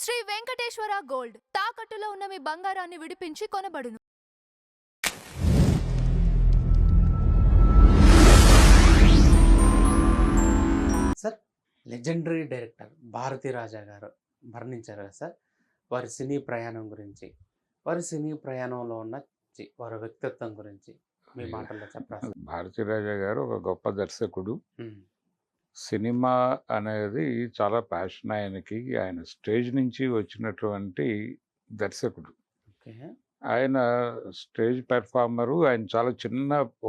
Shri Venkateswara gold తాకట్టులో ఉన్న మీ బంగారాన్ని విడిపించి కొనబడును. సార్, లెజెండరీ డైరెక్టర్ భారతీ రాజా గారు మరణించారు కదా సార్. వారి సినీ ప్రయాణం గురించి, వారి సినీ ప్రయాణంలో ఉన్న వారి వ్యక్తిత్వం గురించి మీ మాటల్లో చెప్పరా? భారతీ రాజా గారు ఒక గొప్ప దర్శకుడు. ఉమ్, సినిమా అనేది చాలా ప్యాషన్ ఆయనకి. ఆయన స్టేజ్ నుంచి వచ్చినటువంటి దర్శకుడు. ఓకే. ఆయన స్టేజ్ పెర్ఫార్మరు. ఆయన చాలా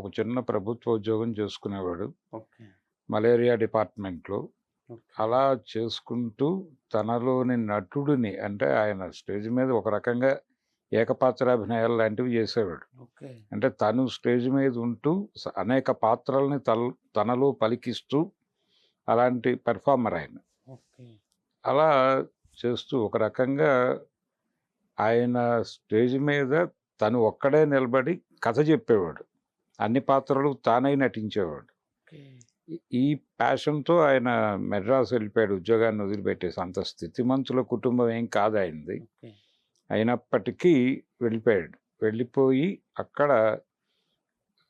ఒక చిన్న ప్రభుత్వ ఉద్యోగం చేసుకునేవాడు ఓకే. మలేరియా డిపార్ట్మెంట్లో. ఓకే. అలా చేసుకుంటూ తనలోని నటుడిని, అంటే ఆయన స్టేజ్ మీద ఒక రకంగా ఏకపాత్రాభినయాలు లాంటివి చేసేవాడు. ఓకే. అంటే తను స్టేజ్ మీద ఉంటూ అనేక పాత్రల్ని తనలో పలికిస్తూ అలాంటి పెర్ఫార్మర్ ఆయన. ఓకే. అలా చేస్తూ ఒక రకంగా ఆయన స్టేజ్ మీద తను ఒక్కడే నిలబడి కథ చెప్పేవాడు. అన్ని పాత్రలు తానై నటించేవాడు. ఓకే. ఈ ప్యాషన్తో ఆయన మెడ్రాస్ వెళ్ళిపోయాడు, ఉద్యోగాన్ని వదిలిపెట్టేసి. అంత స్థితిమంతుల కుటుంబం ఏం కాదు ఆయనది. ఓకే. అయినప్పటికీ వెళ్ళిపోయాడు. వెళ్ళిపోయి అక్కడ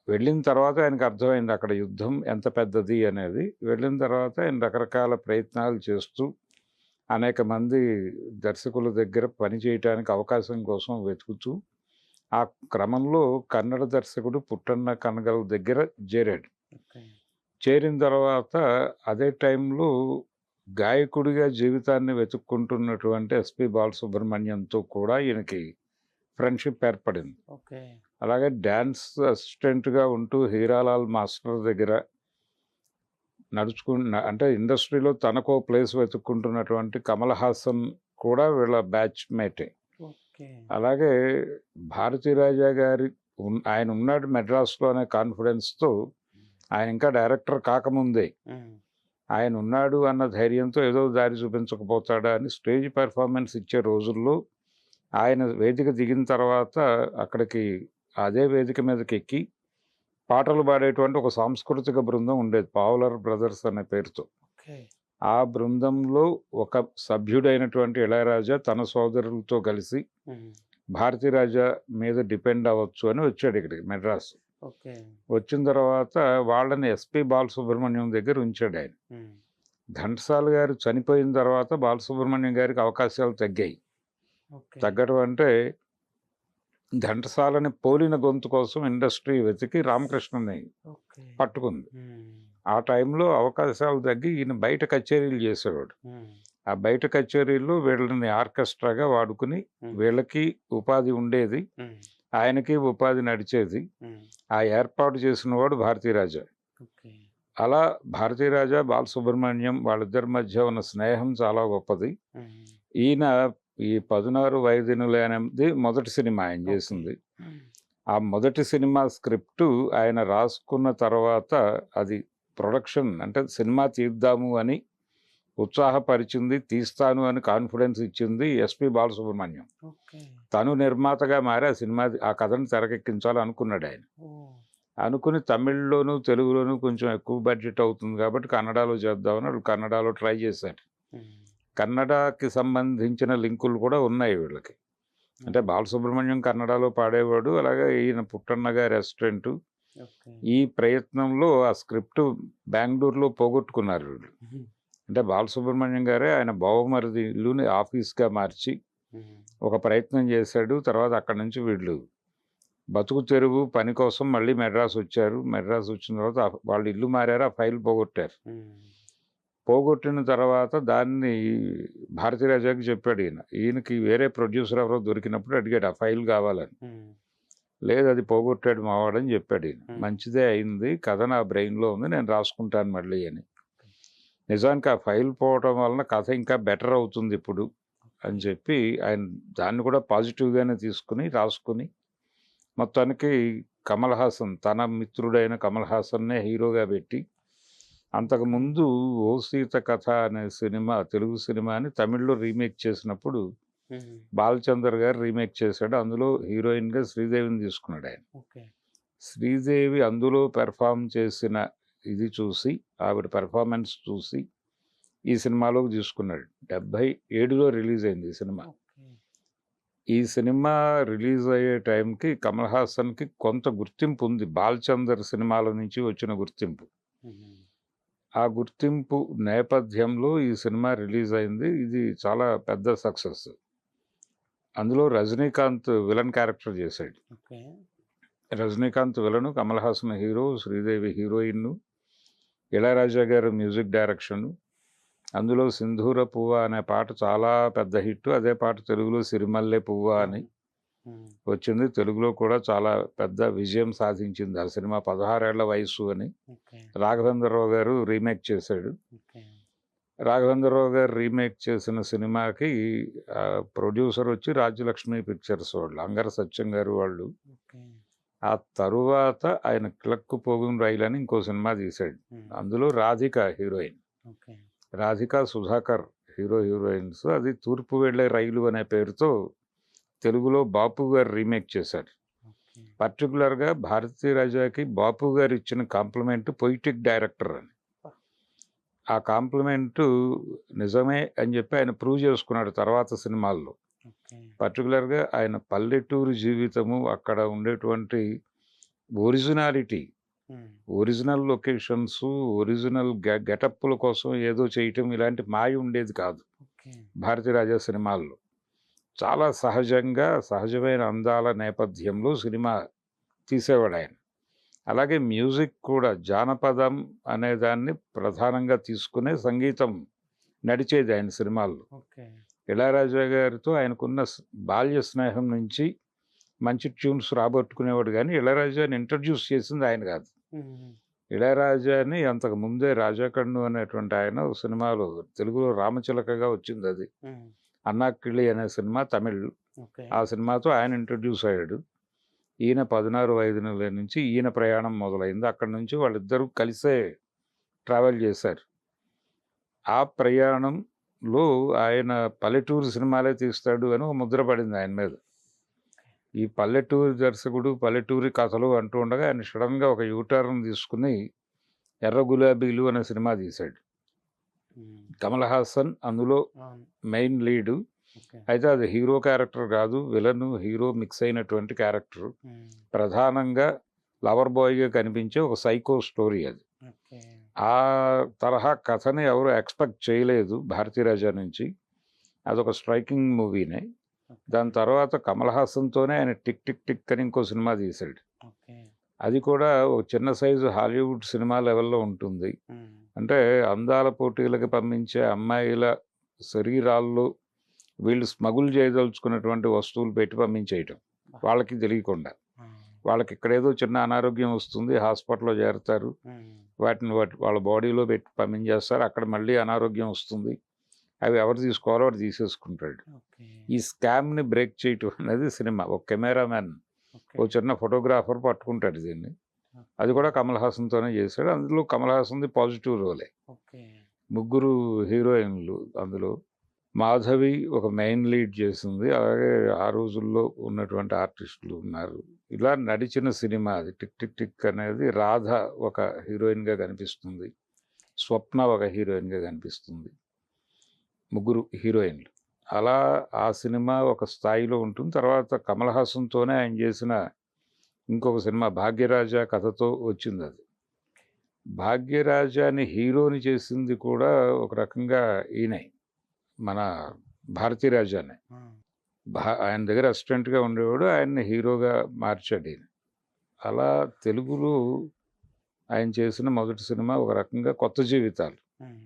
వెళ్ళిన తర్వాత ఆయనకు అర్థమైంది అక్కడ యుద్ధం ఎంత పెద్దది అనేది. వెళ్ళిన తర్వాత ఆయన రకరకాల ప్రయత్నాలు చేస్తూ అనేక మంది దర్శకుల దగ్గర పని చేయటానికి అవకాశం కోసం వెతుకుతూ ఆ క్రమంలో కన్నడ దర్శకుడు పుట్టన్న కనగల్ దగ్గర చేరాడు. ఓకే. చేరిన తర్వాత అదే టైంలో గాయకుడిగా జీవితాన్ని వెతుక్కుంటున్నటువంటి ఎస్పి బాలసుబ్రహ్మణ్యంతో కూడా ఈయనకి ఫ్రెండ్షిప్ ఏర్పడింది. ఓకే. అలాగే డ్యాన్స్ అసిస్టెంట్గా ఉంటూ హీరాలాల్ మాస్టర్ దగ్గర అంటే ఇండస్ట్రీలో తనకో ప్లేస్ వెతుక్కుంటున్నటువంటి కమల్ హాసన్ కూడా వీళ్ళ బ్యాచ్ మేటే. ఓకే. అలాగే భారతీ రాజా గారి ఆయన ఉన్నాడు మెడ్రాస్లో అనే కాన్ఫిడెన్స్తో, ఆయన ఇంకా డైరెక్టర్ కాకముందే ఆయన ఉన్నాడు అన్న ధైర్యంతో ఏదో దారి చూపించకపోతాడా అని స్టేజ్ పెర్ఫార్మెన్స్ ఇచ్చే రోజుల్లో ఆయన వేదిక దిగిన తర్వాత అక్కడికి అదే వేదిక మీదకి ఎక్కి పాటలు పాడేటువంటి ఒక సాంస్కృతిక బృందం ఉండేది, పావులర్ బ్రదర్స్ అనే పేరుతో. ఓకే. ఆ బృందంలో ఒక సభ్యుడైనటువంటి ఇళయరాజా తన సోదరులతో కలిసి భారతీ రాజా మీద డిపెండ్ అవ్వచ్చు అని వచ్చాడు ఇక్కడికి మెడ్రాస్. ఓకే. వచ్చిన తర్వాత వాళ్ళని ఎస్పి బాలసుబ్రహ్మణ్యం దగ్గర ఉంచాడు ఆయన. ఘంటసాల గారు చనిపోయిన తర్వాత బాలసుబ్రహ్మణ్యం గారికి అవకాశాలు తగ్గాయి. తగ్గడం అంటే ఘంటసాలని పోలిన గొంతు కోసం ఇండస్ట్రీ వెతికి రామకృష్ణని పట్టుకుంది. ఆ టైంలో అవకాశాలు తగ్గి ఈయన బయట కచేరీలు చేసేవాడు. ఆ బయట కచేరీల్లో వీళ్ళని ఆర్కెస్ట్రాగా వాడుకుని వీళ్ళకి ఉపాధి ఉండేది, ఆయనకి ఉపాధి నడిచేది. ఆ ఏర్పాటు చేసిన వాడు భారతీ రాజా. అలా భారతీ రాజా బాలసుబ్రహ్మణ్యం వాళ్ళిద్దరి మధ్య ఉన్న స్నేహం చాలా గొప్పది. ఈయన ఈ 16 వయదినులు అనేది మొదటి సినిమా ఆయన చేసింది. ఆ మొదటి సినిమా స్క్రిప్టు ఆయన రాసుకున్న తర్వాత అది ప్రొడక్షన్ అంటే సినిమా తీద్దాము అని ఉత్సాహపరిచింది, తీస్తాను అని కాన్ఫిడెన్స్ ఇచ్చింది ఎస్పి బాలసుబ్రహ్మణ్యం. తను నిర్మాతగా మారి ఆ కథను తెరకెక్కించాలి అనుకున్నాడు ఆయన. అనుకుని తమిళ్లోను తెలుగులోను కొంచెం ఎక్కువ బడ్జెట్ అవుతుంది కాబట్టి కన్నడలో చేద్దామని వాళ్ళు కన్నడలో ట్రై చేశారు. కన్నడకి సంబంధించిన లింకులు కూడా ఉన్నాయి వీళ్ళకి. అంటే బాలసుబ్రహ్మణ్యం కన్నడలో పాడేవాడు, అలాగే ఈయన పుట్టన్న గారి రెస్టారెంట్. ఈ ప్రయత్నంలో ఆ స్క్రిప్ట్ బెంగళూరులో పోగొట్టుకున్నారు వీళ్ళు. అంటే బాలసుబ్రహ్మణ్యం గారే ఆయన బావమరిది ఇల్లుని ఆఫీస్గా మార్చి ఒక ప్రయత్నం చేశాడు. తర్వాత అక్కడి నుంచి వీళ్ళు బతుకు తెరువు పని కోసం మళ్ళీ మెడ్రాస్ వచ్చారు. మెడ్రాస్ వచ్చిన తర్వాత వాళ్ళు ఇల్లు మారారు, ఆ ఫైల్ పోగొట్టారు. పోగొట్టిన తర్వాత దాన్ని భారతీ రాజాకి చెప్పాడు ఈయనకి వేరే ప్రొడ్యూసర్ ఎవరో దొరికినప్పుడు అడిగాడు ఆ ఫైల్ కావాలని. లేదు, అది పోగొట్టాడు మావాడని చెప్పాడు ఈయన. మంచిదే అయింది, కథ నా బ్రెయిన్లో ఉంది, నేను రాసుకుంటాను మళ్ళీ అని. నిజానికి ఆ ఫైల్ పోవటం వలన కథ ఇంకా బెటర్ అవుతుంది ఇప్పుడు అని చెప్పి ఆయన దాన్ని కూడా పాజిటివ్గానే తీసుకుని రాసుకుని మొత్తానికి కమల్ హాసన్, తన మిత్రుడైన కమల్ హాసన్నే హీరోగా పెట్టి, అంతకుముందు ఓ సీత కథ అనే సినిమా తెలుగు సినిమాని తమిళ్లో రీమేక్ చేసినప్పుడు బాలచందర్ గారు రీమేక్ చేశాడు. అందులో హీరోయిన్గా శ్రీదేవిని తీసుకున్నాడు ఆయన. శ్రీదేవి అందులో పెర్ఫామ్ చేసిన ఇది చూసి, ఆవిడ పెర్ఫార్మెన్స్ చూసి ఈ సినిమాలోకి తీసుకున్నాడు. 77లో రిలీజ్ అయింది ఈ సినిమా. ఓకే. ఈ సినిమా రిలీజ్ అయ్యే టైంకి కమల్ హాసన్‌కి కొంత గుర్తింపు ఉంది. 'బాల్చందర్' సినిమాల నుంచి వచ్చిన గుర్తింపు. హుహు. ఆ గుర్తింపు నేపథ్యంలో ఈ సినిమా రిలీజ్ అయింది. ఇది చాలా పెద్ద సక్సెస్. అందులో రజనీకాంత్ విలన్ క్యారెక్టర్ చేశాడు. Okay. Rajinikanth villain, Kamal Haasan hero, Sridevi heroine, Ilaiyaraaja గారు మ్యూజిక్ డైరెక్షన్. అందులో 'సింధూర పువ్వ' అనే పాట చాలా పెద్ద హిట్. అదే పాట తెలుగులో 'సిరిమల్లె పువ్వ' అని హ్మ్. వచ్చింది. తెలుగులో కూడా చాలా పెద్ద విజయం సాధించింది ఆ సినిమా. 16 ఏళ్ల వయసు అని ఓకే. రాఘవేంద్రరావు గారు రీమేక్ చేశాడు. ఓకే. రాఘవేంద్రరావు గారు రీమేక్ చేసిన సినిమాకి ప్రొడ్యూసర్ వచ్చి రాజ్యలక్ష్మి పిక్చర్స్ వాళ్ళు, అంగర సత్యం గారు వాళ్ళు. ఓకే. ఆ తరువాత ఆయన 'కిళక్కు పోగుం రైలు' అని ఇంకో సినిమా తీశాడు. హ్మ్. అందులో Radhika heroine. Okay. Radhika, Sudhakar heroines. అది 'తూర్పు వెళ్ళే రైలు' అనే పేరుతో తెలుగులో బాపు గారు రీమేక్ చేశారు. ఓకే. పర్టికులర్‌గా భారతీ రాజాకి బాపు గారు ఇచ్చిన కాంప్లిమెంట్ పొయిటిక్ డైరెక్టర్ అని. ఆ కాంప్లిమెంటు నిజమే అని చెప్పి ఆయన ప్రూవ్ చేసుకున్నాడు తర్వాత సినిమాల్లో. ఓకే. పర్టికులర్‌గా ఆయన పల్లెటూరు జీవితము, అక్కడ ఉండేటువంటి ఒరిజినాలిటీ, హ్మ్. ఒరిజినల్ లొకేషన్సు, ఒరిజినల్ గెటప్పుల కోసం ఏదో చేయటం ఇలాంటి మాయ ఉండేది కాదు ఓకే. భారతీ రాజా సినిమాల్లో. చాలా సహజంగా, సహజమైన అందాల నేపథ్యంలో సినిమా తీసేవాడు ఆయన. అలాగే మ్యూజిక్ కూడా జానపదం అనే దాన్ని ప్రధానంగా తీసుకునే సంగీతం నడిచేది ఆయన సినిమాల్లో. ఓకే. ఇళయరాజా గారితో ఆయనకున్న బాల్య స్నేహం నుంచి మంచి ట్యూన్స్ రాబట్టుకునేవాడు కానీ ఇళయరాజాని ఇంట్రడ్యూస్ చేసింది ఆయన కాదు. హ్మ్. ఇళయరాజాని అంతకు ముందే రాజాకన్ను అనేటువంటి ఆయన ఓ సినిమాలో తెలుగులో రామచిలకగా వచ్చింది అది. హ్మ్. అన్నాకిళి అనే సినిమా తమిళ్. ఓకే. ఆ సినిమాతో ఆయన ఇంట్రడ్యూస్ అయ్యాడు. ఈయన 16 వయదుల నుంచి ఈయన ప్రయాణం మొదలైంది. అక్కడి నుంచి వాళ్ళిద్దరూ కలిసే ట్రావెల్ చేశారు. ఆ ప్రయాణంలో ఆయన పల్లెటూరు సినిమాలే తీస్తాడు అని ఒక ముద్ర పడింది ఆయన మీద. ఈ పల్లెటూరి దర్శకుడు, పల్లెటూరి కథలు అంటూ ఉండగా ఆయన సడన్‌గా ఒక యూటర్న్ తీసుకుని 'ఎర్ర గులాబీలు' అనే సినిమా తీశాడు. హ్మ్. కమల్ హాసన్ అందులో అవును. Main lead. ఓకే. అయితే అది హీరో క్యారెక్టర్ కాదు. విలను, హీరో మిక్స్ అయినటువంటి క్యారెక్టర్. హ్మ్. ప్రధానంగా లవర్ బాయ్‌గా కనిపించే ఒక సైకో స్టోరీ అది. ఓకే. ఆ తరహా కథని ఎవరు ఎక్స్‌పెక్ట్ చేయలేదు భారతీ రాజా నుంచి. అదొక స్ట్రైకింగ్ మూవీనే. దాని తర్వాత కమల్ హాసన్‌తోనే ఆయన 'టిక్ టిక్ టిక్' అని ఇంకో సినిమా తీశాడు. ఓకే. అది కూడా ఒక చిన్న సైజు హాలీవుడ్ సినిమా లెవెల్‌లో ఉంటుంది. హ్మ్. అంటే అందాల పోటీలకు పంపించే అమ్మాయిల శరీరాల్లో వీళ్ళు స్మగుల్ చేయదలుచుకున్నటువంటి వస్తువులు పెట్టి పంపించేయటం. వాళ్ళకి తెలియకుండా. ఆ! వాళ్ళకి ఇక్కడేదో చిన్న అనారోగ్యం వస్తుంది. హాస్పిటల్‌లో చేరతారు. హ్మ్. వాటిని వాళ్ళ బాడీలో పెట్టి పంపించేస్తారు. అక్కడ మళ్ళీ అనారోగ్యం వస్తుంది. అవి ఎవరు తీసుకోవాలో వాడు తీసేసుకుంటాడు. ఓకే. ఈ స్కామ్‌ని బ్రేక్ చేయటం అనేది సినిమా. ఒక కెమెరామెన్, ఓకే. ఓ చిన్న ఫోటోగ్రాఫర్ పట్టుకుంటాడు దీన్ని. అది కూడా కమల్ హాసన్‌తోనే చేశాడు. అందులో కమల్ హాసన్‌ది పాజిటివ్ రోలే. ఓకే. ముగ్గురు హీరోయిన్లు అందులో. మాధవి ఒక మెయిన్ లీడ్ చేసింది. అలాగే ఆ రోజుల్లో ఉన్నటువంటి ఆర్టిస్టులు ఉన్నారు. ఇలా నడిచిన సినిమా అది 'టిక్ టిక్ టిక్' అనేది. రాధ ఒక హీరోయిన్‌గా కనిపిస్తుంది. స్వప్న ఒక హీరోయిన్‌గా కనిపిస్తుంది. ముగ్గురు హీరోయిన్లు. అలా ఆ సినిమా ఒక స్థాయిలో ఉంటుంది. తర్వాత కమల్ హాసన్‌తోనే ఆయన చేసిన ఇంకొక సినిమా 'భాగ్యరాజా' కథతో వచ్చిందది. 'భాగ్యరాజా'ని హీరోని చేసింది కూడా ఒక రకంగా ఈయనే. మన భారతీ రాజానే. ఆ! ఆయన దగ్గర అసిస్టెంట్‌గా ఉండేవాడు. ఆయన్ని హీరోగా మార్చాడు ఈయన. అలా తెలుగులో ఆయన చేసిన మొదటి సినిమా ఒక రకంగా 'కొత్త జీవితాలు'. హ్మ్.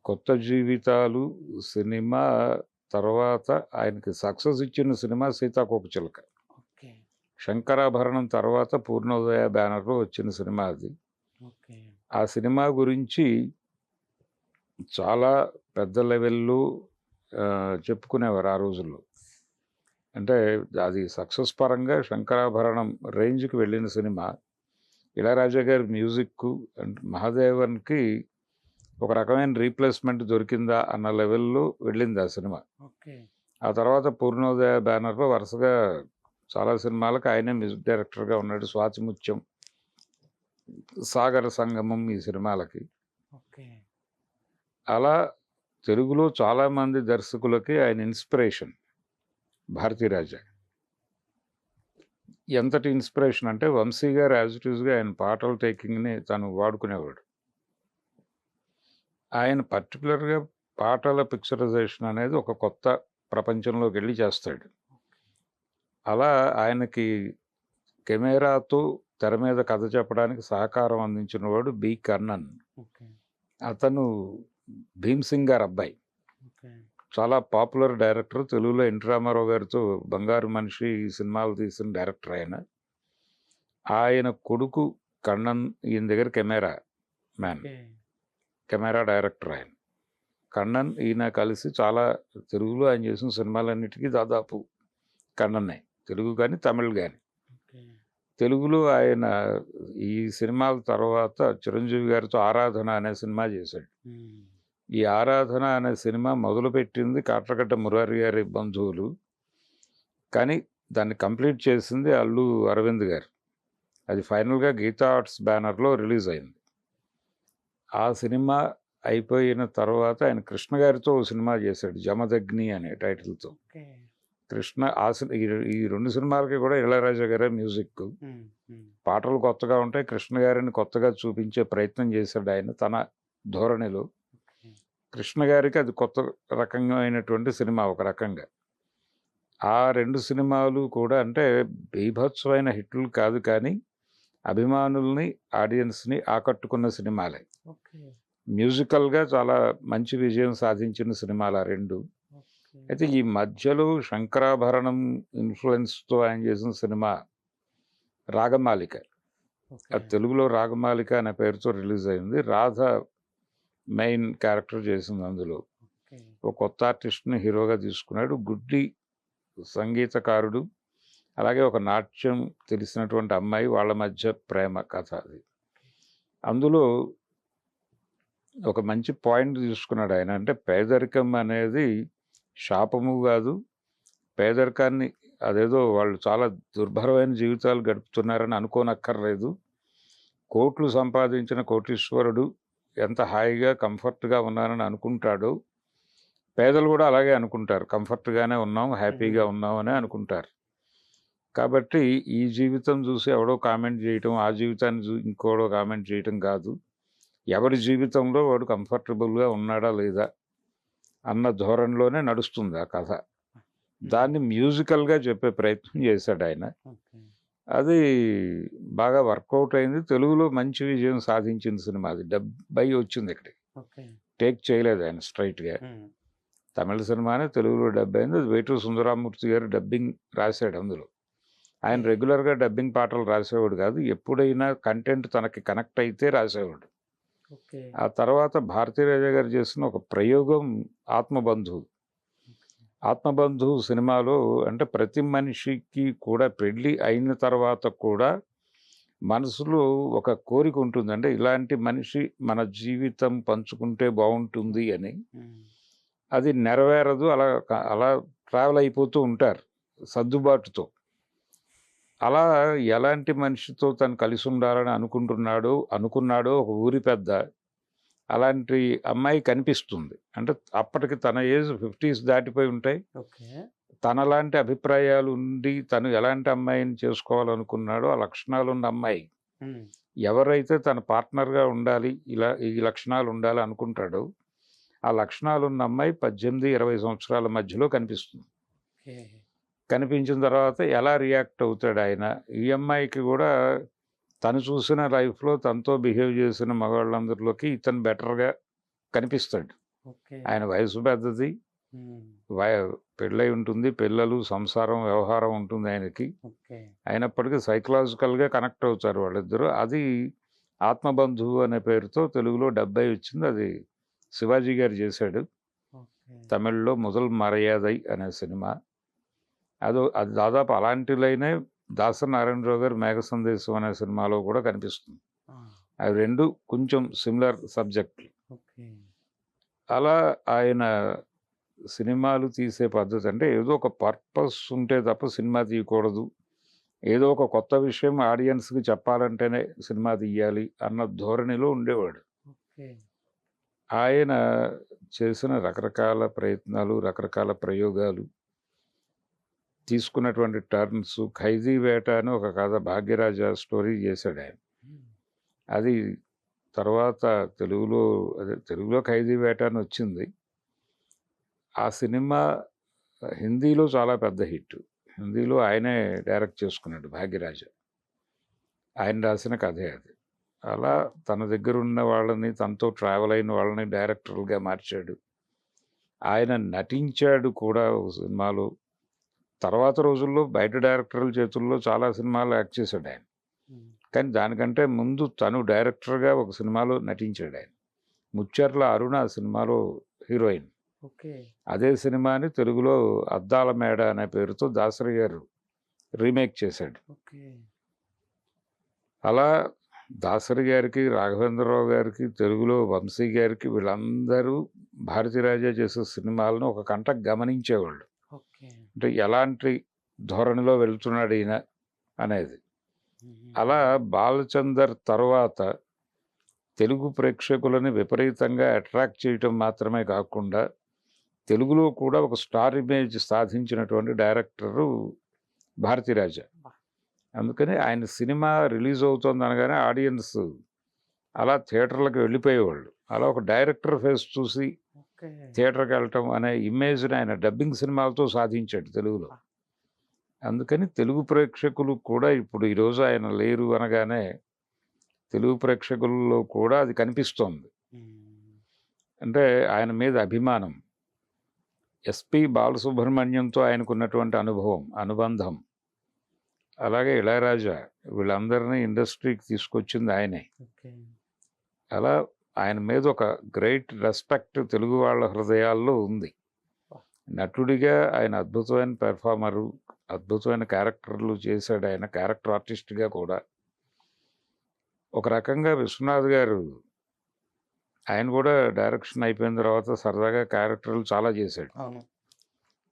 'కొత్త జీవితాలు' సినిమా తర్వాత ఆయనకి సక్సెస్ ఇచ్చిన సినిమా 'సీతాకోకచిలక'. ఓకే. 'శంకరాభరణం' తర్వాత 'పూర్ణోదయ' బ్యానర్‌లో వచ్చిన సినిమా అది. ఓకే. ఆ సినిమా గురించి చాలా పెద్ద లెవెల్‌లో చెప్పుకునేవారు ఆ రోజుల్లో. అంటే అది సక్సెస్ పరంగా 'శంకరాభరణం' రేంజ్‌కి వెళ్ళిన సినిమా. ఇళయరాజా గారి మ్యూజిక్కు అండ్ మహాదేవన్‌కి ఒక రకమైన రీప్లేస్‌మెంట్ దొరికిందా అన్న లెవెల్‌లో వెళ్ళింది ఆ సినిమా. ఓకే. ఆ తర్వాత 'పూర్ణోదయ' బ్యానర్‌లో వరుసగా చాలా సినిమాలకు ఆయనే మ్యూజిక్ డైరెక్టర్‌గా ఉన్నాడు. 'స్వాతిముత్యం', 'సాగర సంగమం' ఈ సినిమాలకి. ఓకే. అలా తెలుగులో చాలామంది దర్శకులకి ఆయన ఇన్స్పిరేషన్ భారతీరాజా. ఎంతటి ఇన్స్పిరేషన్ అంటే వంశీ గారు యాజ్ ఇట్ ఈస్గా ఆయన పాటల టేకింగ్ని తను వాడుకునేవాడు. ఆయన పర్టికులర్గా పాటల పిక్చరైజేషన్ అనేది ఒక కొత్త ప్రపంచంలోకి వెళ్ళి చేస్తాడు. అలా ఆయనకి కెమెరాతో తెర మీద కథ చెప్పడానికి సహకారం అందించిన వాడు బి కర్ణన్. అతను భీమ్ సింగ్ గారు అబ్బాయి, చాలా పాపులర్ డైరెక్టర్. తెలుగులో ఎన్టీ రామారావు గారితో బంగారు మనిషి ఈ సినిమాలు తీసిన డైరెక్టర్ ఆయన. ఆయన కొడుకు కర్ణన్ ఈయన దగ్గర కెమెరా మ్యాన్, కెమెరా డైరెక్టర్ ఆయన. కర్ణన్ ఈయన కలిసి చాలా తెలుగులో ఆయన చేసిన సినిమాలన్నిటికీ దాదాపు కర్ణన్నే, తెలుగు కానీ తమిళ్ కానీ. తెలుగులో ఆయన ఈ సినిమాల తర్వాత చిరంజీవి గారితో ఆరాధన అనే సినిమా చేశాడు. ఈ ఆరాధన అనే సినిమా మొదలుపెట్టింది కాట్రగడ్డ మురారి గారి బంధువులు, కానీ దాన్ని కంప్లీట్ చేసింది అల్లు అరవింద్ గారు. అది ఫైనల్గా గీతా ఆర్ట్స్ బ్యానర్లో రిలీజ్ అయింది. ఆ సినిమా అయిపోయిన తర్వాత ఆయన కృష్ణ గారితో ఓ సినిమా చేశాడు, జమదగ్ని అనే టైటిల్తో. కృష్ణ ఈ రెండు సినిమాలకి కూడా ఇళయరాజా గారే మ్యూజిక్. పాటలు కొత్తగా ఉంటాయి, కృష్ణ గారిని కొత్తగా చూపించే ప్రయత్నం చేశాడు ఆయన తన ధోరణిలో. కృష్ణ గారికి అది కొత్త రకమైనటువంటి సినిమా ఒక రకంగా. ఆ రెండు సినిమాలు కూడా అంటే బీభత్సమైన హిట్లు కాదు, కానీ అభిమానుల్ని ఆడియన్స్ని ఆకట్టుకున్న సినిమాలే. మ్యూజికల్గా చాలా మంచి విజయం సాధించిన సినిమాలు ఆ రెండు. అయితే ఈ మధ్యలో శంకరాభరణం ఇన్ఫ్లుయెన్స్తో ఆయన చేసిన సినిమా రాగమాలిక, అది తెలుగులో రాగమాలిక అనే పేరుతో రిలీజ్ అయింది. రాధ మెయిన్ క్యారెక్టర్ చేసింది అందులో. ఒక కొత్త ఆర్టిస్ట్ని హీరోగా తీసుకున్నాడు, గుడ్డి సంగీతకారుడు, అలాగే ఒక నాట్యం తెలిసినటువంటి అమ్మాయి, వాళ్ళ మధ్య ప్రేమ కథ అది. అందులో ఒక మంచి పాయింట్ తీసుకున్నాడు ఆయన, అంటే పేదరికం అనేది శాపము కాదు, పేదరికాన్ని అదేదో వాళ్ళు చాలా దుర్భరమైన జీవితాలు గడుపుతున్నారని అనుకోనక్కర్లేదు. కోట్లు సంపాదించిన కోటీశ్వరుడు ఎంత హాయిగా కంఫర్ట్గా ఉన్నానని అనుకుంటాడు, పేదలు కూడా అలాగే అనుకుంటారు, కంఫర్ట్గానే ఉన్నాం, హ్యాపీగా ఉన్నాం అని అనుకుంటారు. కాబట్టి ఈ జీవితం చూసి ఎవడో కామెంట్ చేయటం, ఆ జీవితాన్ని ఇంకోడో కామెంట్ చేయటం కాదు, ఎవరి జీవితంలో వాడు కంఫర్టబుల్గా ఉన్నాడా లేదా అన్న ధోరణిలోనే నడుస్తుంది ఆ కథ. దాన్ని మ్యూజికల్గా చెప్పే ప్రయత్నం చేశాడు ఆయన. అది బాగా వర్కౌట్ అయింది, తెలుగులో మంచి విజయం సాధించిన సినిమా. అది 70 వచ్చింది ఇక్కడికి, టేక్ చేయలేదు ఆయన స్ట్రైట్గా. తమిళ సినిమానే తెలుగులో 70 అయింది. అది వేటూరు సుందరామూర్తి గారు డబ్బింగ్ రాశాడు అందులో. ఆయన రెగ్యులర్గా డబ్బింగ్ పాటలు రాసేవాడు కాదు, ఎప్పుడైనా కంటెంట్ తనకి కనెక్ట్ అయితే రాసేవాడు. ఆ తర్వాత భారతీరాజా గారు చేసిన ఒక ప్రయోగం ఆత్మబంధువు. ఆత్మబంధువు సినిమాలో అంటే ప్రతి మనిషికి కూడా పెళ్ళి అయిన తర్వాత కూడా మనసులో ఒక కోరిక ఉంటుంది, అంటే ఇలాంటి మనిషి మన జీవితం పంచుకుంటే బాగుంటుంది అని. అది నెరవేరదు, అలా అలా ట్రావెల్ అయిపోతూ ఉంటారు సర్దుబాటుతో. అలా ఎలాంటి మనిషితో తను కలిసి ఉండాలని అనుకున్నాడో ఒక ఊరి పెద్ద అలాంటి అమ్మాయి కనిపిస్తుంది. అంటే అప్పటికి తన ఏజ్ 50s దాటిపోయి ఉంటాయి. తనలాంటి అభిప్రాయాలు ఉండి తను ఎలాంటి అమ్మాయిని చేసుకోవాలనుకున్నాడో ఆ లక్షణాలు ఉన్న అమ్మాయి, ఎవరైతే తన పార్ట్నర్గా ఉండాలి, ఇలా ఈ లక్షణాలు ఉండాలి అనుకుంటాడో ఆ లక్షణాలు ఉన్న అమ్మాయి 18-20 సంవత్సరాల మధ్యలో కనిపిస్తుంది. కనిపించిన తర్వాత ఎలా రియాక్ట్ అవుతాడు ఆయన? ఈ అమ్మాయికి కూడా తను చూసిన లైఫ్లో తనతో బిహేవ్ చేసిన మగవాళ్ళందరిలోకి ఇతను బెటర్గా కనిపిస్తాడు. ఆయన వయసు పెద్దది, పెళ్ళై ఉంటుంది, పిల్లలు, సంసారం, వ్యవహారం ఉంటుంది ఆయనకి. అయినప్పటికీ సైకలాజికల్గా కనెక్ట్ అవుతారు వాళ్ళిద్దరూ. అది ఆత్మబంధువు అనే పేరుతో తెలుగులో 70 వచ్చింది. అది శివాజీ గారు చేశాడు. తమిళ్లో మొదల్ మర్యాదై అనే సినిమా. అది దాదాపు అలాంటి లైనే దాసరి నారాయణరావు గారు మేఘ సందేశం అనే సినిమాలో కూడా కనిపిస్తుంది. అవి రెండు కొంచెం సిమిలర్ సబ్జెక్టులు. అలా ఆయన సినిమాలు తీసే పద్ధతి అంటే ఏదో ఒక పర్పస్ ఉంటే తప్ప సినిమా తీయకూడదు, ఏదో ఒక కొత్త విషయం ఆడియన్స్కి చెప్పాలంటేనే సినిమా తీయాలి అన్న ధోరణిలో ఉండేవాడు. ఆయన చేసిన రకరకాల ప్రయత్నాలు, రకరకాల ప్రయోగాలు, తీసుకున్నటువంటి టర్న్స్, 'ఖైదీ వేట' అని ఒక కథ 'భాగ్యరాజ' స్టోరీ చేశాడాయన. అది తర్వాత తెలుగులో 'ఖైదీ వేట' అని వచ్చింది. ఆ సినిమా హిందీలో చాలా పెద్ద హిట్. హిందీలో ఆయనే డైరెక్ట్ చేసుకున్నాడు 'భాగ్యరాజ'. ఆయన రాసిన కథే అది. అలా తన దగ్గరున్న వాళ్ళని, తనతో ట్రావెల్ అయిన వాళ్ళని డైరెక్టర్లుగా మార్చాడు. ఆయన నటించాడు కూడా ఒక సినిమాలో. తర్వాత రోజుల్లో బయట డైరెక్టర్ల చేతుల్లో చాలా సినిమాలు యాక్ట్ చేశాడాయన. కానీ దానికంటే ముందు తను డైరెక్టర్గా ఒక సినిమాలో నటించాడాయన. 'ముచ్చర్ల అరుణ' ఆ సినిమాలో హీరోయిన్. ఓకే. అదే సినిమాని తెలుగులో 'అద్దాల మేడ' అనే పేరుతో దాసరి గారు రీమేక్ చేశాడు. ఓకే. అలా దాసరి గారికి, రాఘవేంద్రరావు గారికి, తెలుగులో వంశీ గారికి వీళ్ళందరూ భారతీరాజా చేసే సినిమాలను ఒక కంటకు గమనించేవాళ్ళు. ఓకే. అంటే ఎలాంటి ధోరణిలో వెళ్తున్నాడు ఈయన అనేది. అలా బాలచందర్ తర్వాత తెలుగు ప్రేక్షకులని విపరీతంగా అట్రాక్ట్ చేయటం మాత్రమే కాకుండా తెలుగులో కూడా ఒక స్టార్ ఇమేజ్ సాధించినటువంటి డైరెక్టరు భారతీరాజా. అందుకని ఆయన సినిమా రిలీజ్ అవుతుంది అనగానే ఆడియన్స్ అలా థియేటర్లకు వెళ్ళిపోయేవాళ్ళు. అలా ఒక డైరెక్టర్ ఫేస్ చూసి ఓకే. థియేటర్కి వెళ్ళటం అనే ఇమేజ్ని ఆయన డబ్బింగ్ సినిమాలతో సాధించాడు తెలుగులో. అందుకని తెలుగు ప్రేక్షకులు కూడా ఇప్పుడు ఈరోజు ఆయన లేరు అనగానే తెలుగు ప్రేక్షకుల్లో కూడా అది కనిపిస్తోంది. అంటే ఆయన మీద అభిమానం. ఎస్పి బాలసుబ్రహ్మణ్యంతో ఆయనకున్నటువంటి అనుబంధం, అలాగే ఇళయరాజా, వీళ్ళందరినీ ఇండస్ట్రీకి తీసుకొచ్చింది ఆయనే. ఓకే. అలా ఆయన మీద ఒక గ్రేట్ రెస్పెక్ట్ తెలుగు వాళ్ళ హృదయాల్లో ఉంది. నటుడిగా ఆయన అద్భుతమైన పెర్ఫార్మరు, అద్భుతమైన క్యారెక్టర్లు చేశాడు. ఆయన క్యారెక్టర్ ఆర్టిస్ట్గా కూడా ఒక రకంగా విశ్వనాథ్ గారు ఆయన కూడా డైరెక్షన్ అయిపోయిన తర్వాత సరదాగా క్యారెక్టర్లు చాలా చేశాడు. అవును.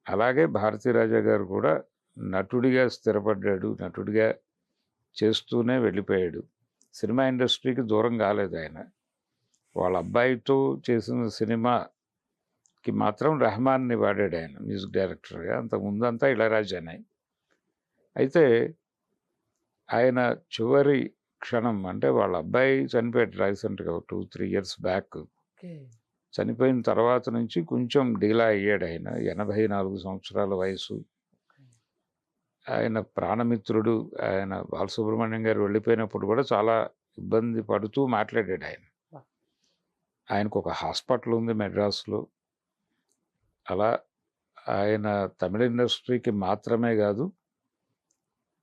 అలాగే భారతీరాజా గారు కూడా నటుడిగా స్థిరపడ్డాడు. నటుడిగా చేస్తూనే వెళ్ళిపోయాడు. సినిమా ఇండస్ట్రీకి దూరం కాలేదు ఆయన. వాళ్ళ అబ్బాయితో చేసిన సినిమాకి మాత్రం రెహమాన్ని వాడాడు ఆయన మ్యూజిక్ డైరెక్టర్గా. అంతకుముందంతా ఇళయరాజానే. అయితే ఆయన చివరి క్షణం అంటే వాళ్ళ అబ్బాయి చనిపోయాడు రీసెంట్గా 2-3 ఇయర్స్ బ్యాక్. ఓకే. చనిపోయిన తర్వాత నుంచి కొంచెం డీలా అయ్యాడు ఆయన. 84 సంవత్సరాల వయసు. ఆయన ప్రాణమిత్రుడు ఆయన బాలసుబ్రహ్మణ్యం గారు వెళ్ళిపోయినప్పుడు కూడా చాలా ఇబ్బంది పడుతూ మాట్లాడాడు ఆయన. ఆయనకు ఒక హాస్పిటల్ ఉంది మెడ్రాస్లో. అలా ఆయన తమిళ ఇండస్ట్రీకి మాత్రమే కాదు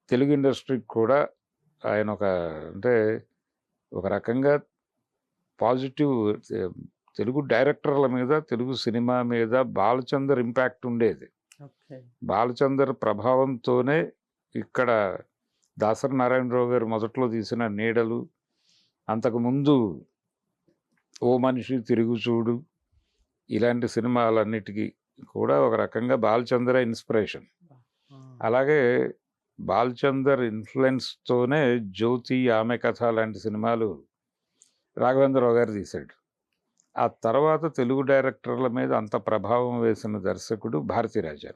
తెలుగు ఇండస్ట్రీకి కూడా ఆయన ఒక రకంగా పాజిటివ్ తెలుగు డైరెక్టర్ల మీద, తెలుగు సినిమా మీద బాలచందర్ ఇంపాక్ట్ ఉండేది. ఓకే. బాలచందర్ ప్రభావంతోనే ఇక్కడ దాసరి నారాయణరావు గారు మొదట్లో తీసిన 'నీడలు', అంతకుముందు 'ఓ మనిషి తిరుగు చూడు' ఇలాంటి సినిమాలన్నిటికీ కూడా ఒక రకంగా బాలచందరే ఇన్స్పిరేషన్. అలాగే బాలచందర్ ఇన్ఫ్లుయెన్స్తోనే 'జ్యోతి', 'ఆమె కథ' లాంటి సినిమాలు రాఘవేంద్రరావు గారు తీశాడు. ఆ తర్వాత తెలుగు డైరెక్టర్ల మీద అంత ప్రభావం వేసిన దర్శకుడు భారతీరాజా.